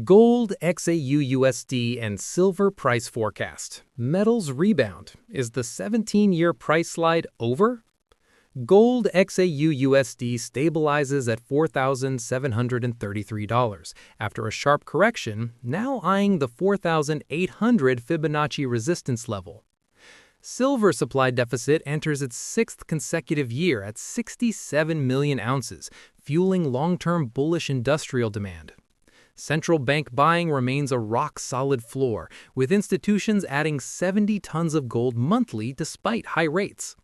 Gold, XAU USD, and silver price forecast. Metals rebound. Is the 17-year price slide over? Gold XAU USD stabilizes at $4,733 after a sharp correction, now eyeing the 4,800 Fibonacci resistance level. Silver supply deficit enters its sixth consecutive year at 67 million ounces, fueling long-term bullish industrial demand. Central bank buying remains a rock-solid floor, with institutions adding 70 tons of gold monthly despite high rates.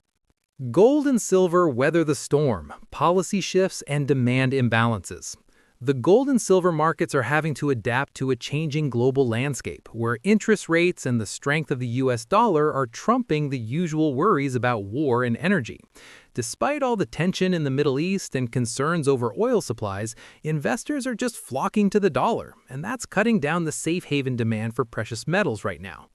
Gold and silver weather the storm, policy shifts, and demand imbalances. The gold and silver markets are having to adapt to a changing global landscape, where interest rates and the strength of the US dollar are trumping the usual worries about war and energy. Despite all the tension in the Middle East and concerns over oil supplies, investors are just flocking to the dollar, and that's cutting down the safe haven demand for precious metals right now.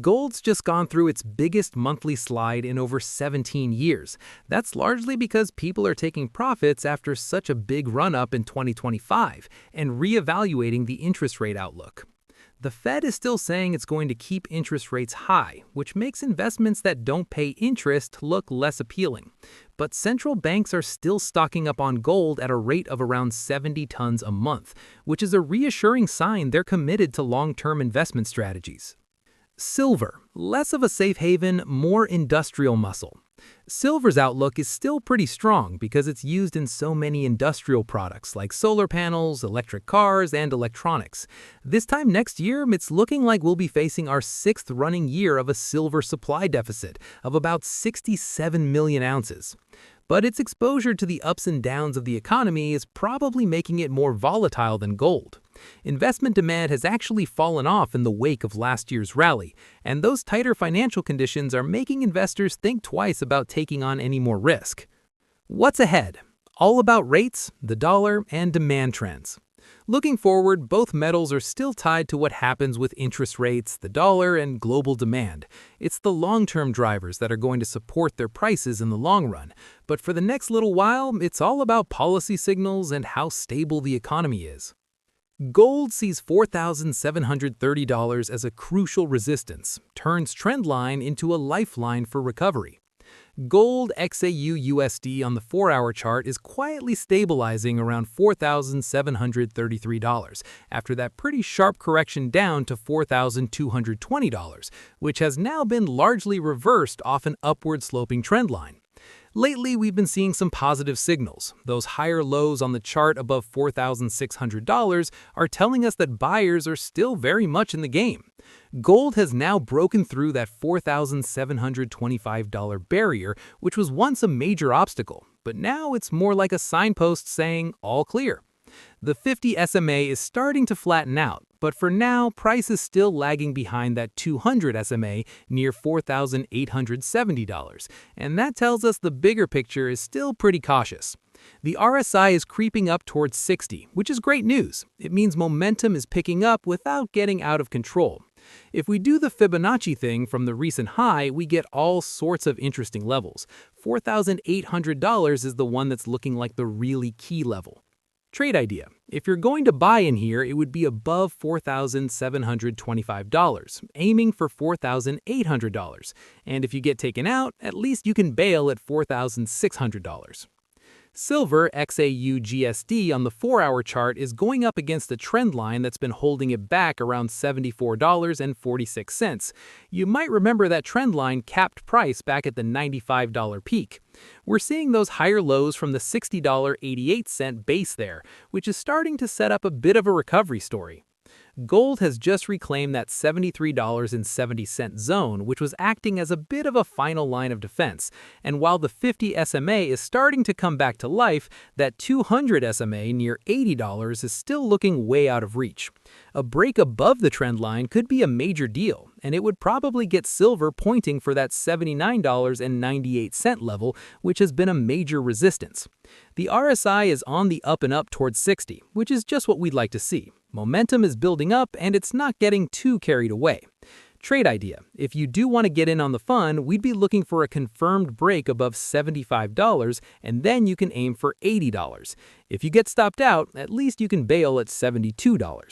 Gold's just gone through its biggest monthly slide in over 17 years. That's largely because people are taking profits after such a big run-up in 2025 and reevaluating the interest rate outlook. The Fed is still saying it's going to keep interest rates high, which makes investments that don't pay interest look less appealing. But central banks are still stocking up on gold at a rate of around 70 tons a month, which is a reassuring sign they're committed to long-term investment strategies. Silver, less of a safe haven, more industrial muscle. Silver's outlook is still pretty strong because it's used in so many industrial products like solar panels, electric cars, and electronics. This time next year, it's looking like we'll be facing our sixth running year of a silver supply deficit of about 67 million ounces. But its exposure to the ups and downs of the economy is probably making it more volatile than gold. Investment demand has actually fallen off in the wake of last year's rally, and those tighter financial conditions are making investors think twice about taking on any more risk. What's ahead? All about rates, the dollar, and demand trends. Looking forward, both metals are still tied to what happens with interest rates, the dollar, and global demand. It's the long-term drivers that are going to support their prices in the long run. But for the next little while, it's all about policy signals and how stable the economy is. Gold sees $4,730 as a crucial resistance, turns trendline into a lifeline for recovery. Gold XAU USD on the 4-hour chart is quietly stabilizing around $4,733 after that pretty sharp correction down to $4,220, which has now been largely reversed off an upward-sloping trendline. Lately, we've been seeing some positive signals. Those higher lows on the chart above $4,600 are telling us that buyers are still very much in the game. Gold has now broken through that $4,725 barrier, which was once a major obstacle, but now it's more like a signpost saying, all clear. The 50 SMA is starting to flatten out, but for now, price is still lagging behind that 200 SMA near $4,870, and that tells us the bigger picture is still pretty cautious. The RSI is creeping up towards 60, which is great news. It means momentum is picking up without getting out of control. If we do the Fibonacci thing from the recent high, we get all sorts of interesting levels. $4,800 is the one that's looking like the really key level. Trade idea. If you're going to buy in here, it would be above $4,725, aiming for $4,800. And if you get taken out, at least you can bail at $4,600. Silver XAU GSD on the 4-hour chart is going up against a trend line that's been holding it back around $74.46. You might remember that trend line capped price back at the $95 peak. We're seeing those higher lows from the $60.88 base there, which is starting to set up a bit of a recovery story. Gold has just reclaimed that $73.70 zone, which was acting as a bit of a final line of defense. And while the 50 SMA is starting to come back to life, that 200 SMA near $80 is still looking way out of reach. A break above the trend line could be a major deal, and it would probably get silver pointing for that $79.98 level, which has been a major resistance. The RSI is on the up and up towards 60, which is just what we'd like to see. Momentum is building up and it's not getting too carried away. Trade idea. If you do want to get in on the fun, we'd be looking for a confirmed break above $75 and then you can aim for $80. If you get stopped out, at least you can bail at $72.